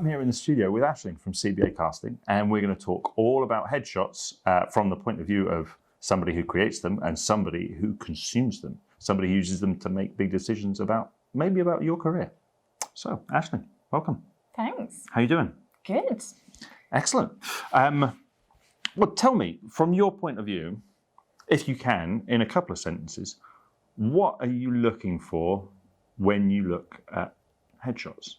I'm here in the studio with Aisling from CBA Casting, and we're going to talk all about headshots from the point of view of somebody who creates them and somebody who consumes them, somebody who uses them to make big decisions about your career. So, Aisling, welcome. Thanks. How you doing? Good. Excellent. Well, tell me, from your point of view, if you can, in a couple of sentences, what are you looking for when you look at headshots?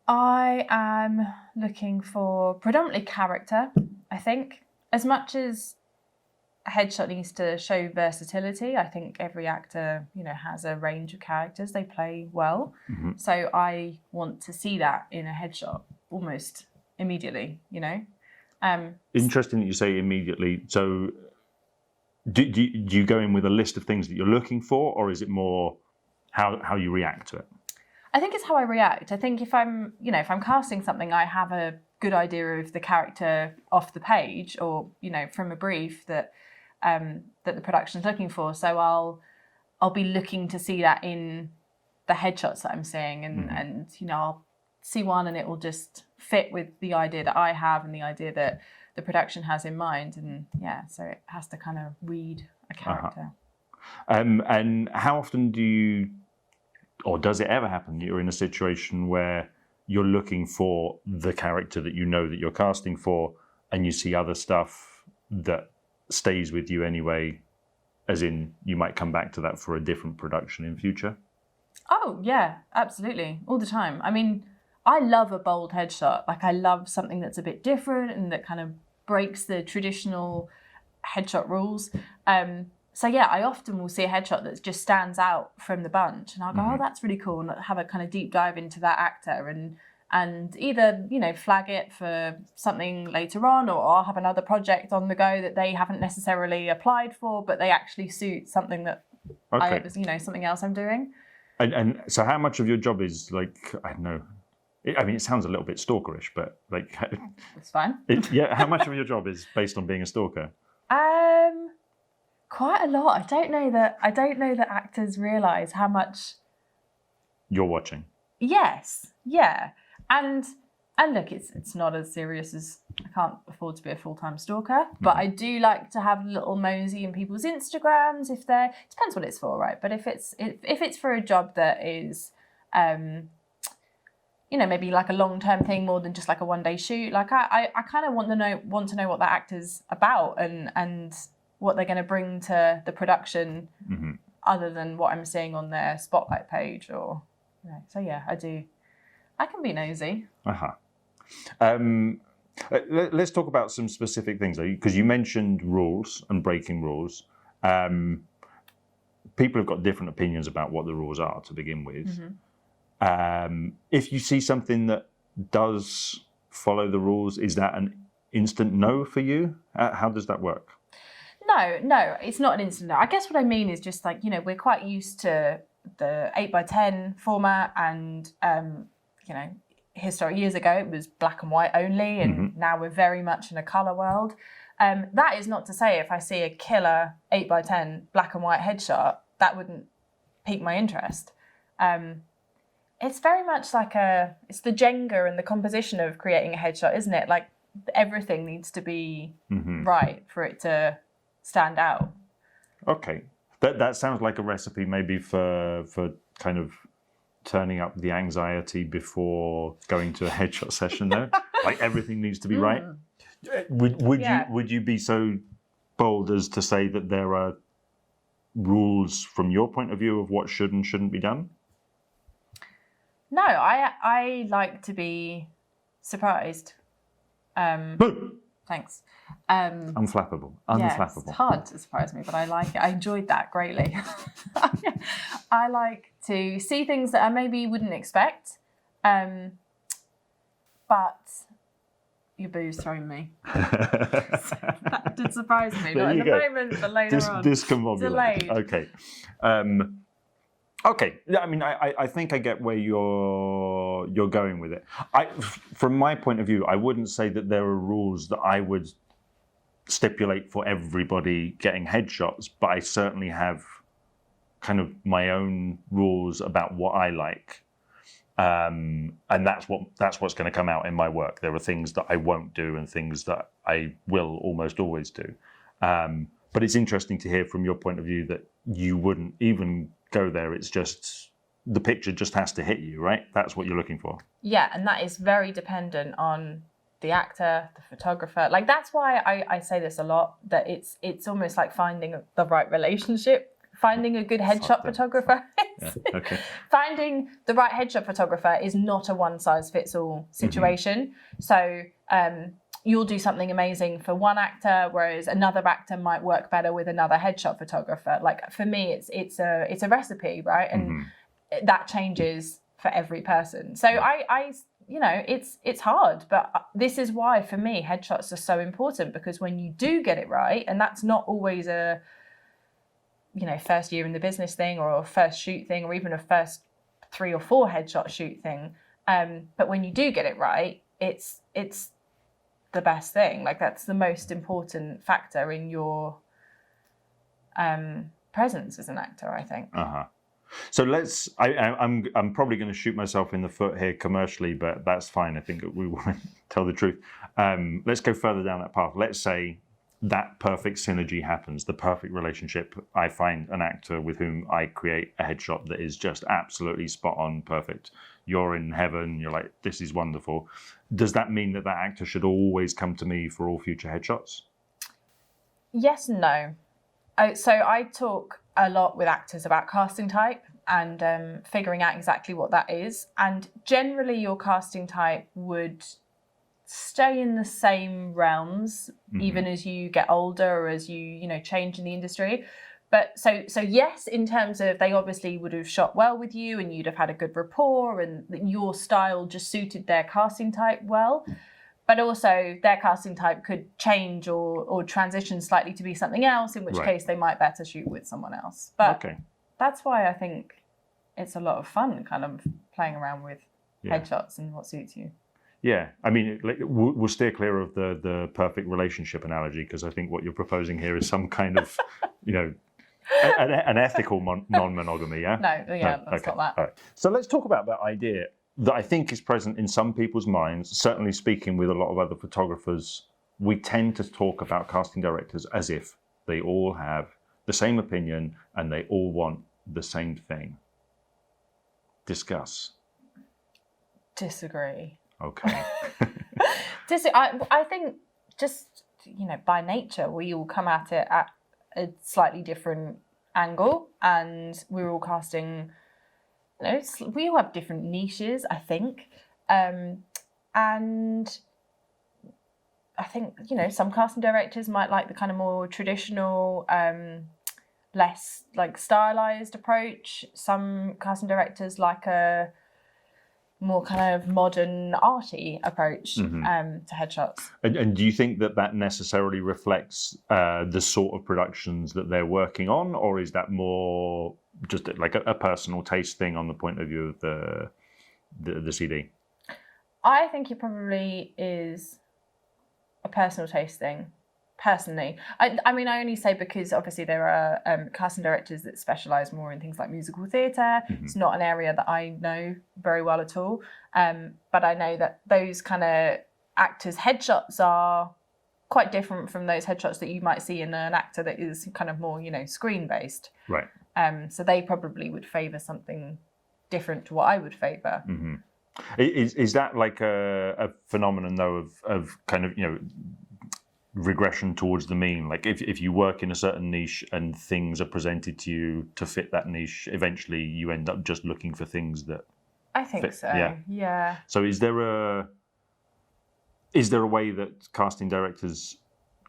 I am looking for predominantly character, I think. As much as a headshot needs to show versatility, I think every actor, has a range of characters they play well. Mm-hmm. So I want to see that in a headshot almost immediately, Interesting that you say immediately. So do you go in with a list of things that you're looking for, or is it more how you react to it? I think it's how I react. I think if I'm casting something, I have a good idea of the character off the page or, from a brief that the production's looking for. So I'll be looking to see that in the headshots that I'm seeing and I'll see one and it will just fit with the idea that I have and the idea that the production has in mind. And so it has to kind of read a character. And how often or does it ever happen that you're in a situation where you're looking for the character that that you're casting for and you see other stuff that stays with you anyway, as in you might come back to that for a different production in future? Oh, yeah, absolutely. All the time. I mean, I love a bold headshot. Like, I love something that's a bit different and that kind of breaks the traditional headshot rules. So yeah, I often will see a headshot that just stands out from the bunch, and I'll go, "Oh, that's really cool," and have a kind of deep dive into that actor, and either flag it for something later on, or I'll have another project on the go that they haven't necessarily applied for, but they actually suit something that something else I'm doing. And so, how much of your job is I don't know? I mean, it sounds a little bit stalkerish, but it's fine. How much of your job is based on being a stalker? Quite a lot. I don't know that actors realise how much you're watching. Yes, yeah, and look, it's not as serious as I can't afford to be a full-time stalker, but I do like to have a little mosey in people's Instagrams if they're. It depends what it's for, right? But if it's for a job that is, maybe like a long-term thing more than just like a one-day shoot, like I kind of want to know what that actor's about and what they're going to bring to the production, other than what I'm seeing on their spotlight page, or so yeah, I do. I can be nosy. Let's talk about some specific things, because you mentioned rules and breaking rules. People have got different opinions about what the rules are to begin with. If you see something that does follow the rules, is that an instant no for you? How does that work? No, it's not an instant no. I guess what I mean is just we're quite used to the 8x10 format, and historic years ago it was black and white only, and now we're very much in a colour world. That is not to say if I see a killer 8x10 black and white headshot, that wouldn't pique my interest. It's very much it's the Jenga and the composition of creating a headshot, isn't it? Like, everything needs to be right for it to stand out. Okay, that sounds like a recipe maybe for kind of turning up the anxiety before going to a headshot session, though. Like, everything needs to be right. Would you be so bold as to say that there are rules from your point of view of what should and shouldn't be done? No, I like to be surprised. Thanks. Unflappable. Yeah, it's hard to surprise me, but I like it. I enjoyed that greatly. I like to see things that I maybe wouldn't expect, but your boo's thrown me. So that did surprise me. Not at the moment, but later on. Discombobulated. Okay. Okay. I mean, I think I get where you're going with it. From my point of view, I wouldn't say that there are rules that I would stipulate for everybody getting headshots, but I certainly have kind of my own rules about what I like. And that's what's going to come out in my work. There are things that I won't do and things that I will almost always do. But it's interesting to hear from your point of view that you wouldn't even go there. It's just the picture just has to hit you, right? That's what you're looking for. Yeah, and that is very dependent on the actor, the photographer. Like, that's why I say this a lot, that it's almost like finding the right relationship. Finding a good headshot photographer. Yeah, okay. Finding the right headshot photographer is not a one-size-fits-all situation. So you'll do something amazing for one actor, whereas another actor might work better with another headshot photographer. Like, for me, it's a recipe, right? And that changes for every person. So I it's hard, but this is why, for me, headshots are so important, because when you do get it right, and that's not always a first year in the business thing, or a first shoot thing, or even a first 3 or 4 headshot shoot thing. But when you do get it right, it's the best thing. Like, that's the most important factor in your presence as an actor, I think. So I'm probably going to shoot myself in the foot here commercially, but that's fine. I think we want to tell the truth. Let's go further down that path. Let's say that perfect synergy happens, the perfect relationship. I find an actor with whom I create a headshot that is just absolutely spot on, perfect. You're in heaven. You're like, this is wonderful. Does that mean that actor should always come to me for all future headshots? Yes and no. So I talk a lot with actors about casting type and figuring out exactly what that is. And generally, your casting type would stay in the same realms, even as you get older, or as you change in the industry. But so yes, in terms of, they obviously would have shot well with you, and you'd have had a good rapport, and your style just suited their casting type well. But also, their casting type could change or transition slightly to be something else, in which case they might better shoot with someone else. But that's why I think it's a lot of fun, kind of playing around with headshots and what suits you. Yeah, I mean, we'll steer clear of the perfect relationship analogy, because I think what you're proposing here is some kind of, an ethical non-monogamy, yeah? No, that's not that. All right. So let's talk about that idea that I think is present in some people's minds. Certainly, speaking with a lot of other photographers, we tend to talk about casting directors as if they all have the same opinion and they all want the same thing. Discuss. Disagree. Okay. I think just, by nature, we all come at it at a slightly different angle, and we're all casting, we all have different niches, I think. And I think, some casting directors might like the kind of more traditional, less like stylized approach. Some casting directors like a more kind of modern, arty approach to headshots. And do you think that necessarily reflects the sort of productions that they're working on, or is that more just like a personal taste thing on the point of view of the CD? I think it probably is a personal taste thing. Personally, I mean, I only say because obviously there are casting directors that specialise more in things like musical theatre. It's not an area that I know very well at all, but I know that those kind of actors' headshots are quite different from those headshots that you might see in an actor that is kind of more, screen based. Right. So they probably would favour something different to what I would favour. Is that like a phenomenon though of kind of regression towards the mean? Like if you work in a certain niche and things are presented to you to fit that niche, eventually you end up just looking for things that I think fit. so. Yeah. So is there a way that casting directors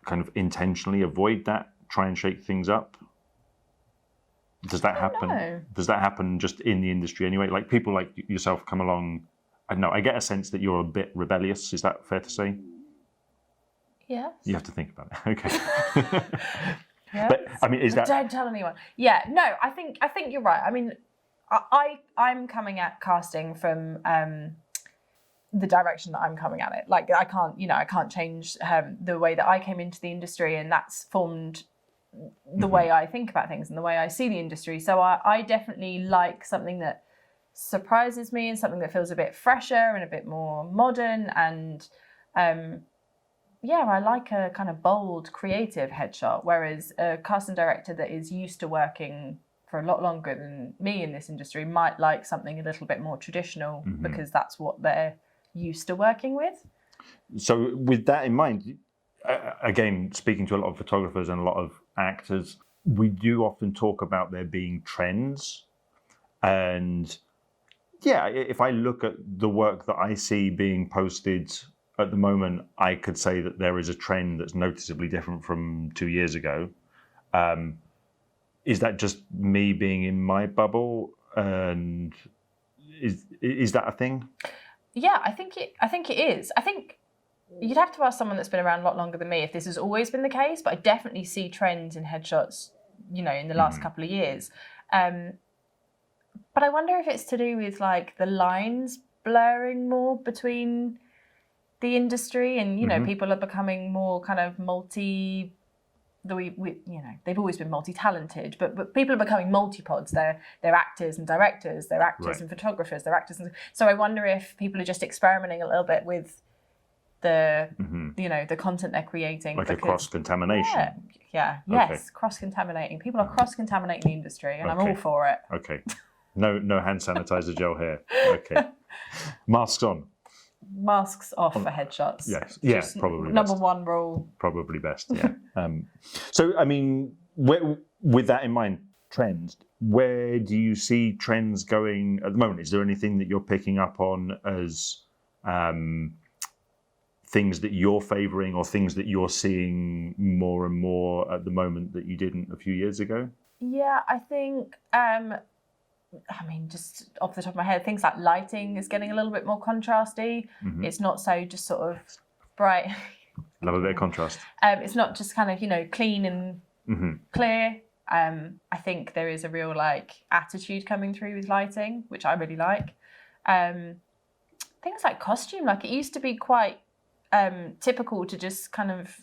kind of intentionally avoid that, try and shake things up? Does that happen? No. Does that happen just in the industry anyway? Like people like yourself come along, I don't know, I get a sense that you're a bit rebellious. Is that fair to say? Yes. You have to think about it. Okay. Yes. But I mean, is that? Don't tell anyone. Yeah. No. I think you're right. I mean, I'm coming at casting from the direction that I'm coming at it. Like I can't change the way that I came into the industry, and that's formed the way I think about things and the way I see the industry. So I definitely like something that surprises me and something that feels a bit fresher and a bit more modern. And I like a kind of bold, creative headshot, whereas a casting director that is used to working for a lot longer than me in this industry might like something a little bit more traditional because that's what they're used to working with. So with that in mind, again, speaking to a lot of photographers and a lot of actors, we do often talk about there being trends. And yeah, if I look at the work that I see being posted at the moment, I could say that there is a trend that's noticeably different from 2 years ago. Is that just me being in my bubble? And is that a thing? Yeah, I think it is. I think you'd have to ask someone that's been around a lot longer than me if this has always been the case, but I definitely see trends in headshots, in the last couple of years. But I wonder if it's to do with like the lines blurring more between the industry and, people are becoming more kind of they've always been multi-talented, but people are becoming multipods. They're actors and directors, they're actors and photographers, they're actors. So I wonder if people are just experimenting a little bit with the, the content they're creating. Like a cross-contamination. Yeah, yes, cross-contaminating. People are cross-contaminating the industry and I'm all for it. Okay. No hand sanitizer gel here. Okay. Masks on. Masks off for headshots. Yes. Yeah, probably number best. one rule. Probably best, yeah. So, I mean, with that in mind, trends, where do you see trends going at the moment? Is there anything that you're picking up on as things that you're favouring or things that you're seeing more and more at the moment that you didn't a few years ago? Yeah, I think... just off the top of my head, things like lighting is getting a little bit more contrasty. It's not so just sort of bright. Love a bit of contrast. It's not just kind of, clean and clear. I think there is a real attitude coming through with lighting, which I really like. Things like costume, it used to be quite typical to just kind of,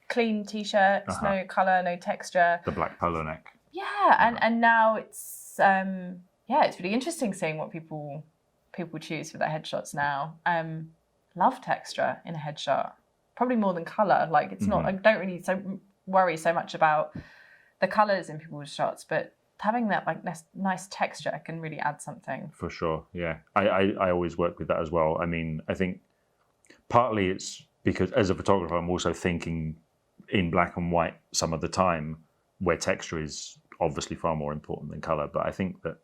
clean t-shirts, no colour, no texture. The black polo neck. Yeah, and now it's it's really interesting seeing what people choose for their headshots now. Love texture in a headshot, probably more than color. It's not. I don't really worry so much about the colors in people's shots, but having that nice texture can really add something. For sure, yeah. I always work with that as well. I mean, I think partly it's because as a photographer, I'm also thinking in black and white some of the time, where texture is obviously far more important than color. But I think that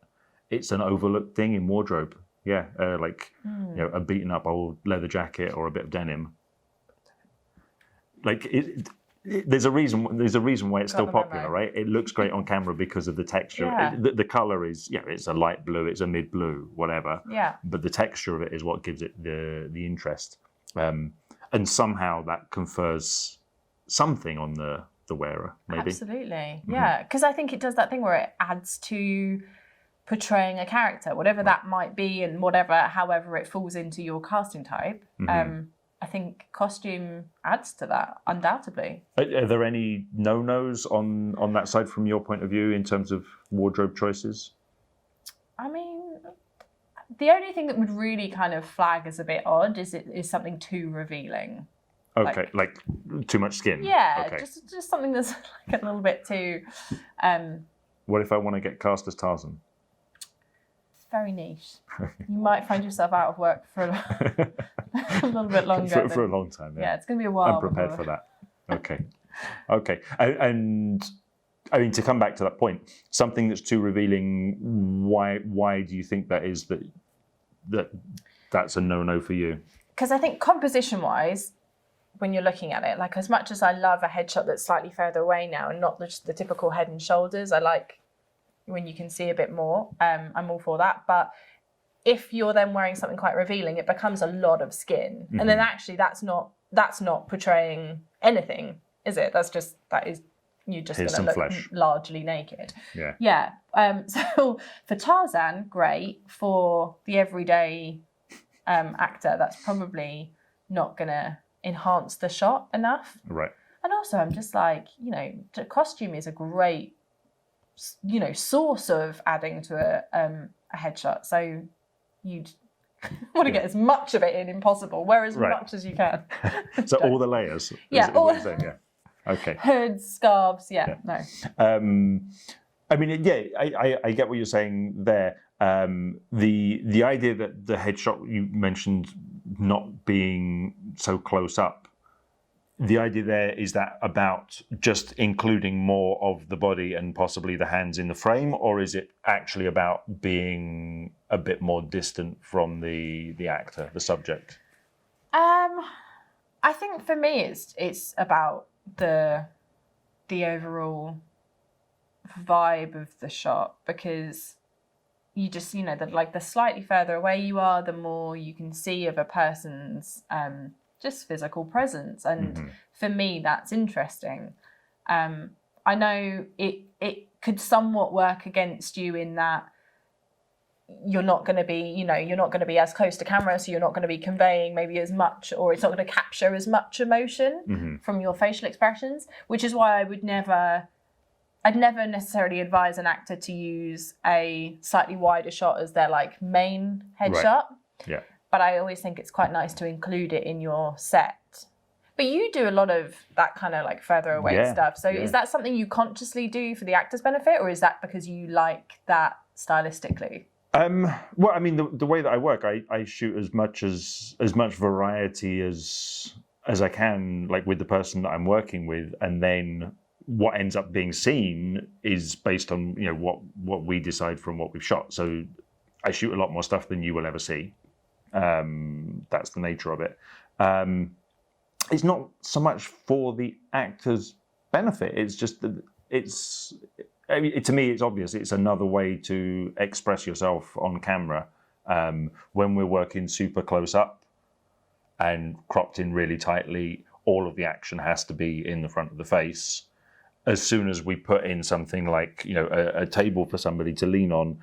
it's an overlooked thing in wardrobe. Yeah, a beaten up old leather jacket or a bit of denim. There's a reason why it's still popular, right? It looks great on camera because of the texture. Yeah. The color is, it's a light blue, it's a mid blue, whatever. Yeah. But the texture of it is what gives it the interest. And somehow that confers something on the wearer, maybe. Absolutely, yeah. Because I think it does that thing where it adds to portraying a character, whatever that might be, and however it falls into your casting type. I think costume adds to that, undoubtedly. Are there any no-nos on that side from your point of view in terms of wardrobe choices? I mean, the only thing that would really kind of flag as a bit odd is something too revealing. Okay, like too much skin. Yeah, okay. just something that's a little bit too. What if I want to get cast as Tarzan? It's very niche. You might find yourself out of work for a little bit longer. For a long time. Yeah, it's going to be a while. I'm prepared for that. Okay, and I mean, to come back to that point, something that's too revealing. Why do you think that is? That's a no-no for you? Because I think composition-wise, when you're looking at it, as much as I love a headshot that's slightly further away now and not just the typical head and shoulders, I like when you can see a bit more. I'm all for that. But if you're then wearing something quite revealing, it becomes a lot of skin. And then actually that's not portraying anything, is it? That is you're just going to look flesh. Largely naked. Yeah. Yeah. So for Tarzan, great. For the everyday actor, that's probably not going to enhance the shot enough. Right. And also I'm just the costume is a great, source of adding to a headshot. So you'd want to get as much of it in possible. Wear as much as you can. So all the layers. Yeah. Is what you're saying, yeah. Okay. Hoods, scarves. Yeah. No. I mean, yeah, I get what you're saying there. The idea that the headshot you mentioned not being so close up, the idea there is that about just including more of the body and possibly the hands in the frame, or is it actually about being a bit more distant from the actor, the subject? I think for me, it's about the overall vibe of the shot, because you just, the slightly further away you are, the more you can see of a person's just physical presence. And for me, that's interesting. I know it could somewhat work against you in that you're not going to be as close to camera, so you're not going to be conveying maybe as much, or it's not going to capture as much emotion from your facial expressions, which is why I'd never necessarily advise an actor to use a slightly wider shot as their main headshot. Right. Yeah. But I always think it's quite nice to include it in your set. But you do a lot of that kind of further away stuff. So is that something you consciously do for the actor's benefit, or is that because you like that stylistically? Well, I mean, the way that I work, I shoot as much variety as I can, with the person that I'm working with, and then what ends up being seen is based on what we decide from what we've shot. So I shoot a lot more stuff than you will ever see. That's the nature of it. It's not so much for the actor's benefit. It's just that to me, it's obvious. It's another way to express yourself on camera. When we're working super close up and cropped in really tightly, all of the action has to be in the front of the face. As soon as we put in something like a table for somebody to lean on,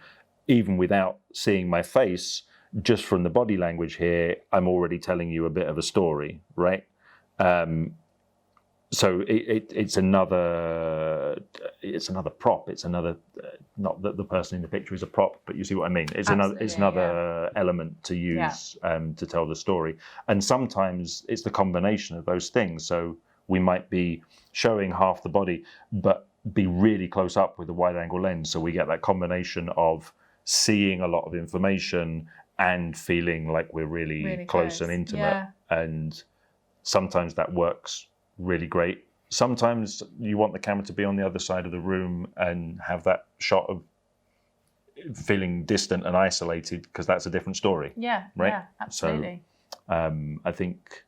even without seeing my face, just from the body language here, I'm already telling you a bit of a story, right? So it's another prop. It's another, not that the person in the picture is a prop, but you see what I mean. It's another element to use to tell the story. And sometimes it's the combination of those things. So we might be showing half the body, but be really close up with a wide-angle lens. So we get that combination of seeing a lot of information and feeling like we're really close and intimate. Yeah. And sometimes that works really great. Sometimes you want the camera to be on the other side of the room and have that shot of feeling distant and isolated, because that's a different story. Yeah, right? Yeah, absolutely. So I think,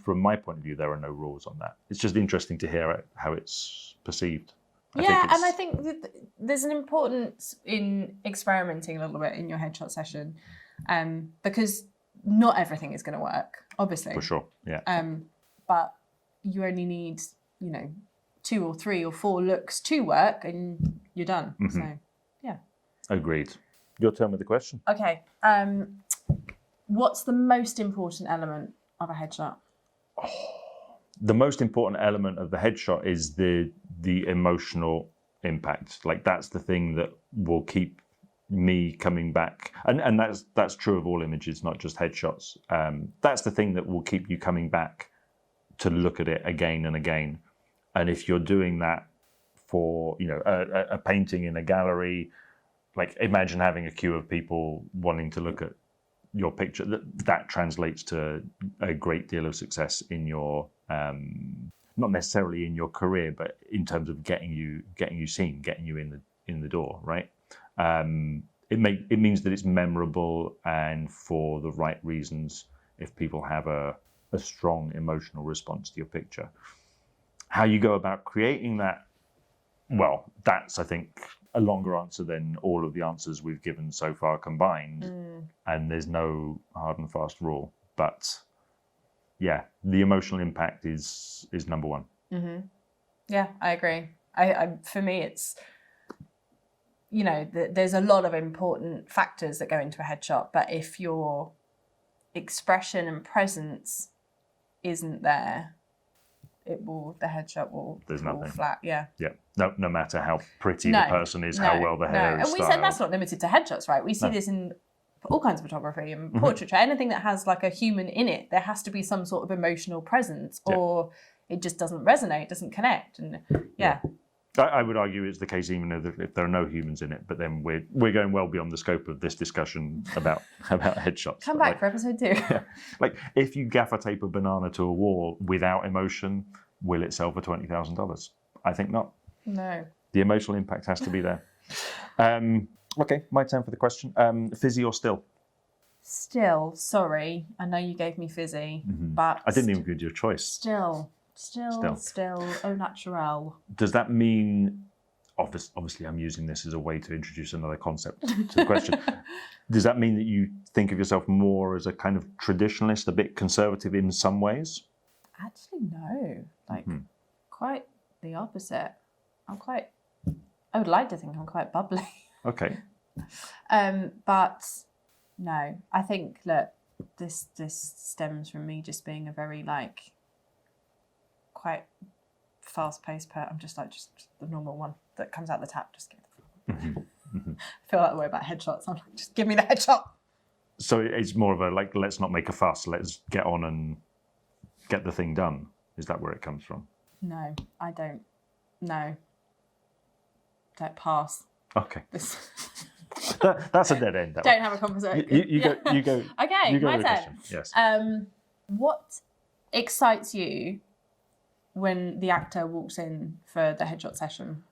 from my point of view, there are no rules on that. It's just interesting to hear how it's perceived. I think there's an importance in experimenting a little bit in your headshot session, because not everything is going to work, obviously. For sure, yeah. But you only need, 2 or 3 or 4 looks to work, and you're done. So, yeah. Agreed. Your turn with the question. Okay. What's the most important element of a headshot? The most important element of the headshot is the emotional impact. That's the thing that will keep me coming back, and that's true of all images, not just headshots. That's the thing that will keep you coming back to look at it again and again. And if you're doing that for a painting in a gallery, imagine having a queue of people wanting to look at your picture, that translates to a great deal of success in your not necessarily in your career, but in terms of getting you seen, getting you in the door, right? It means that it's memorable and for the right reasons if people have a strong emotional response to your picture. How you go about creating that, well, that's, I think, a longer answer than all of the answers we've given so far combined. And there's no hard and fast rule. But yeah, the emotional impact is number one. Yeah, I agree. I for me, it's, there's a lot of important factors that go into a headshot, but if your expression and presence isn't there, the headshot will There's fall nothing. flat. Yeah. Yeah. No matter how pretty No, the person is, how well the hair is And we styled. said that's not limited to headshots, right? We see this in all kinds of photography and portraiture. Anything that has like a human in it, there has to be some sort of emotional presence, or it just doesn't resonate, doesn't connect. And I would argue it's the case even if there are no humans in it, but then we're going well beyond the scope of this discussion about headshots. Come back for episode 2. Like if you gaffer tape a banana to a wall without emotion, will it sell for $20,000? I think not. No. The emotional impact has to be there. Okay, my turn for the question. Fizzy or still? Still, sorry. I know you gave me fizzy, but I didn't even give you a choice. Still, au naturel. Does that mean, obviously I'm using this as a way to introduce another concept to the question. Does that mean that you think of yourself more as a kind of traditionalist, a bit conservative in some ways? Actually, no. Like, quite the opposite. I would like to think I'm quite bubbly. Okay. But no, I think that this stems from me just being a very like quite fast-paced I'm just the normal one that comes out the tap. Just give it. I feel that way about headshots. I'm like, just give me the headshot. So it's more of a like, let's not make a fuss. Let's get on and get the thing done. Is that where it comes from? No, I don't. No. Don't pass. Okay. That's a dead end. Don't have a conversation. You go. Okay, you go my with the turn. question. Yes. What excites you when the actor walks in for the headshot session?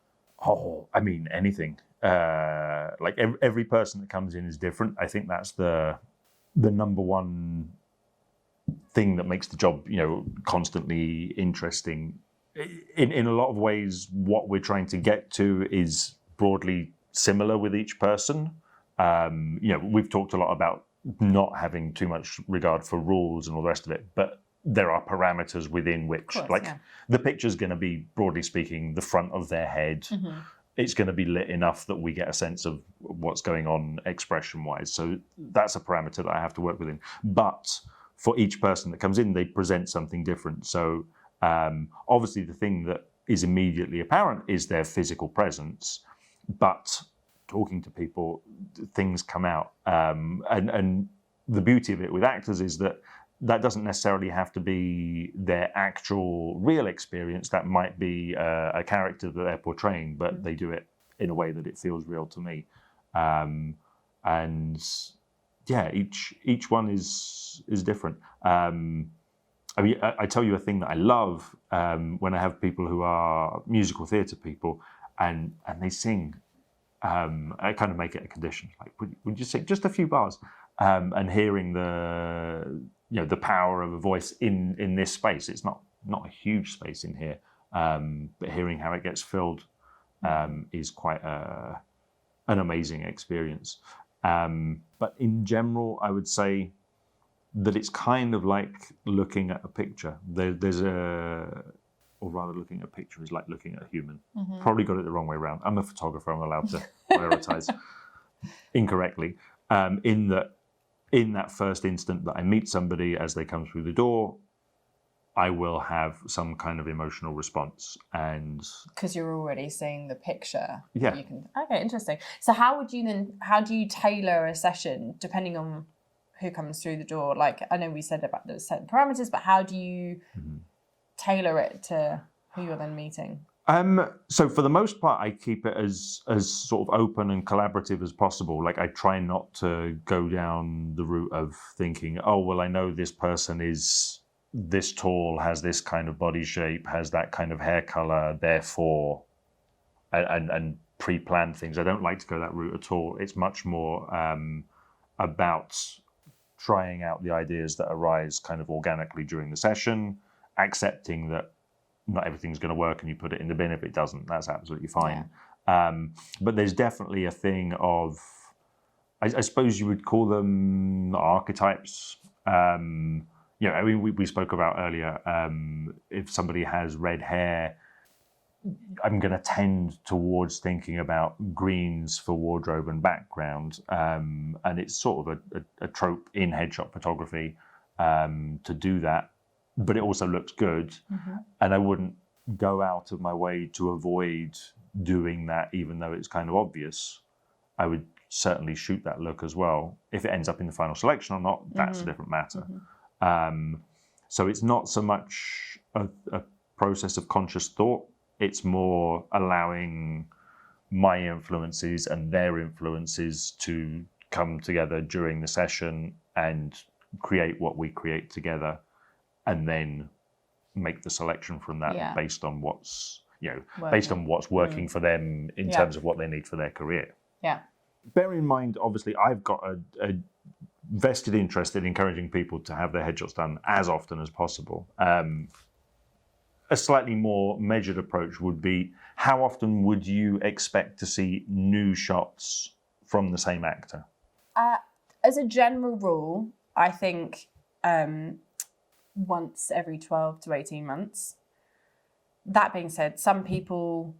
Oh, I mean, anything. Like every person that comes in is different. I think that's the number one thing that makes the job, constantly interesting. In a lot of ways, what we're trying to get to is broadly similar with each person. We've talked a lot about not having too much regard for rules and all the rest of it, but there are parameters within which, the picture's going to be, broadly speaking, the front of their head. It's going to be lit enough that we get a sense of what's going on expression-wise. So that's a parameter that I have to work within. But for each person that comes in, they present something different. So obviously the thing that is immediately apparent is their physical presence, but talking to people, things come out. And the beauty of it with actors is that doesn't necessarily have to be their actual real experience. That might be a character that they're portraying, but they do it in a way that it feels real to me. And yeah, each one is different. I mean, I tell you a thing that I love when I have people who are musical theatre people and they sing. I kind of make it a condition. Like, would you sing just a few bars? And hearing the power of a voice in this space. It's not a huge space in here, but hearing how it gets filled is quite an amazing experience. But in general, I would say that it's kind of like looking at a picture. Or rather, looking at a picture is like looking at a human. Probably got it the wrong way around. I'm a photographer. I'm allowed to prioritize incorrectly. In that first instant that I meet somebody as they come through the door, I will have some kind of emotional response. And because you're already seeing the picture. Yeah. Okay, interesting. So how do you tailor a session depending on who comes through the door? Like, I know we said about the certain parameters, but how do you tailor it to who you're then meeting? So for the most part, I keep it as sort of open and collaborative as possible. Like, I try not to go down the route of thinking, oh, well, I know this person is this tall, has this kind of body shape, has that kind of hair color, therefore, and pre-plan things. I don't like to go that route at all. It's much more about trying out the ideas that arise kind of organically during the session, accepting that not everything's going to work and you put it in the bin. If it doesn't, that's absolutely fine. Yeah. But there's definitely a thing of, I suppose you would call them archetypes. I mean, we spoke about earlier, if somebody has red hair, I'm going to tend towards thinking about greens for wardrobe and background. And it's sort of a trope in headshot photography to do that. but it also looks good. And I wouldn't go out of my way to avoid doing that, even though it's kind of obvious. I would certainly shoot that look as well. If it ends up in the final selection or not, that's a different matter. So it's not so much a process of conscious thought. It's more allowing my influences and their influences to come together during the session and create what we create together, and then make the selection from that based on what's based on what's working for them in terms of what they need for their career. Yeah. Bear in mind, obviously, I've got a vested interest in encouraging people to have their headshots done as often as possible. A slightly more measured approach would be, how often would you expect to see new shots from the same actor? As a general rule, I think once every 12 to 18 months. That being said, some people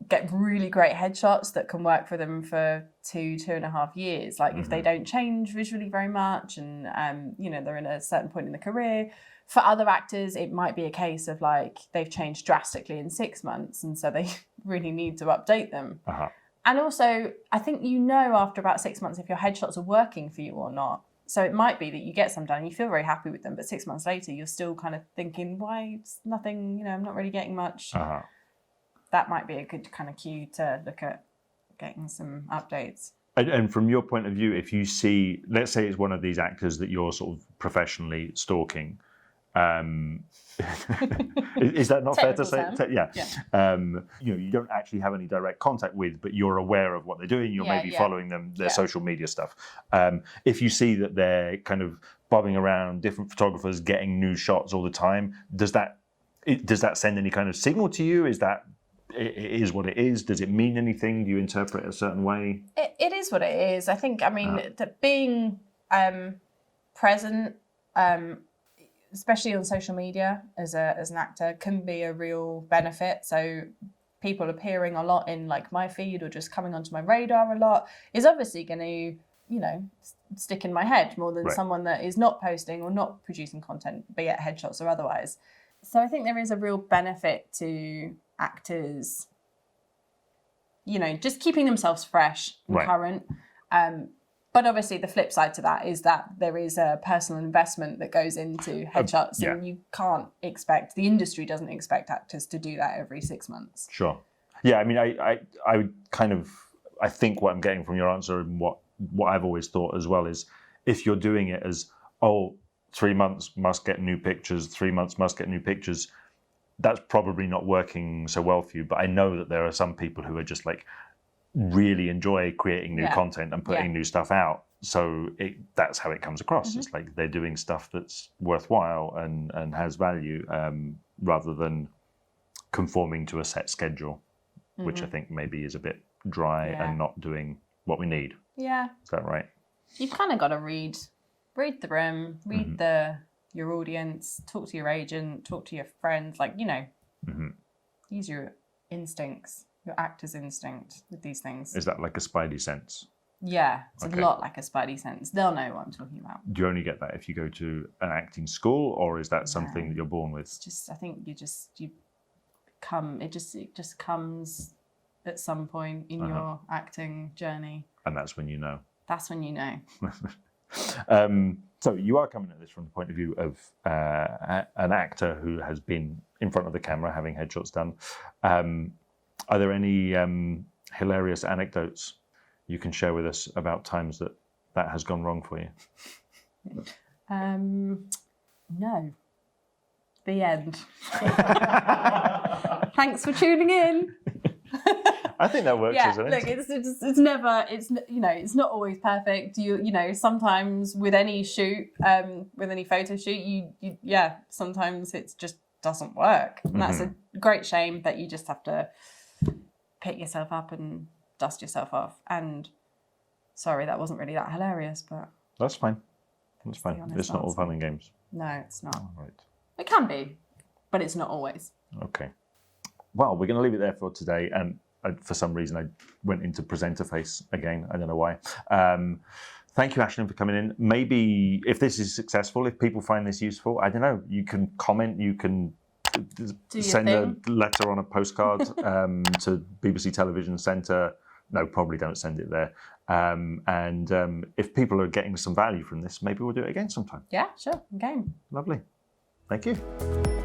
get really great headshots that can work for them for 2.5 years. Like if they don't change visually very much and, they're in a certain point in the career. For other actors, it might be a case of like they've changed drastically in 6 months, and so they really need to update them. And also, I think after about 6 months if your headshots are working for you or not. So it might be that you get some done, you feel very happy with them, but 6 months later, you're still kind of thinking, why it's nothing, I'm not really getting much. That might be a good kind of cue to look at getting some updates. And from your point of view, if you see, let's say it's one of these actors that you're sort of professionally stalking, is that not fair to say? You don't actually have any direct contact with, but you're aware of what they're doing. You're maybe following them, their social media stuff. If you see that they're kind of bobbing around different photographers, getting new shots all the time, does that send any kind of signal to you? Is that it is what it is? Does it mean anything? Do you interpret it a certain way? It is what it is. I think, that being present, especially on social media as an actor, can be a real benefit. So people appearing a lot in like my feed or just coming onto my radar a lot is obviously going to, stick in my head more than someone that is not posting or not producing content, be it headshots or otherwise. So I think there is a real benefit to actors, just keeping themselves fresh and current. But obviously the flip side to that is that there is a personal investment that goes into headshots and you can't expect, the industry doesn't expect actors to do that every 6 months. Sure. Yeah, I mean, I think what I'm getting from your answer and what I've always thought as well is, if you're doing it as, 3 months must get new pictures, 3 months must get new pictures, that's probably not working so well for you. But I know that there are some people who are just like, really enjoy creating new content and putting new stuff out. So that's how it comes across. It's like they're doing stuff that's worthwhile and has value, rather than conforming to a set schedule, which I think maybe is a bit dry and not doing what we need. Yeah. Is that right? You've kind of got to read the room, read your audience, talk to your agent, talk to your friends, use your instincts. Your actor's instinct with these things. Is that like a spidey sense? Yeah, it's a lot like a spidey sense. They'll know what I'm talking about. Do you only get that if you go to an acting school, or is that something that you're born with? It's just, I think it just comes at some point in your acting journey. And that's when you know. That's when you know. So you are coming at this from the point of view of an actor who has been in front of the camera having headshots done. Are there any hilarious anecdotes you can share with us about times that has gone wrong for you? No. The end. Thanks for tuning in. I think that works as an look, it's never, it's not always perfect. Sometimes with any shoot, with any photo shoot, sometimes it just doesn't work. And that's a great shame, that you just have to pick yourself up and dust yourself off. And sorry, that wasn't really that hilarious, but that's fine. That's fine. It's not all fun and games. No, it's not. All right. It can be, but it's not always. Okay. Well, we're going to leave it there for today. And for some reason, I went into presenter face again. I don't know why. Thank you, Ashlyn, for coming in. Maybe if this is successful, if people find this useful, I don't know, you can comment, you can send a letter on a postcard to BBC Television Centre. No, probably don't send it there. And if people are getting some value from this, maybe we'll do it again sometime. Yeah, sure. Game. Lovely. Thank you.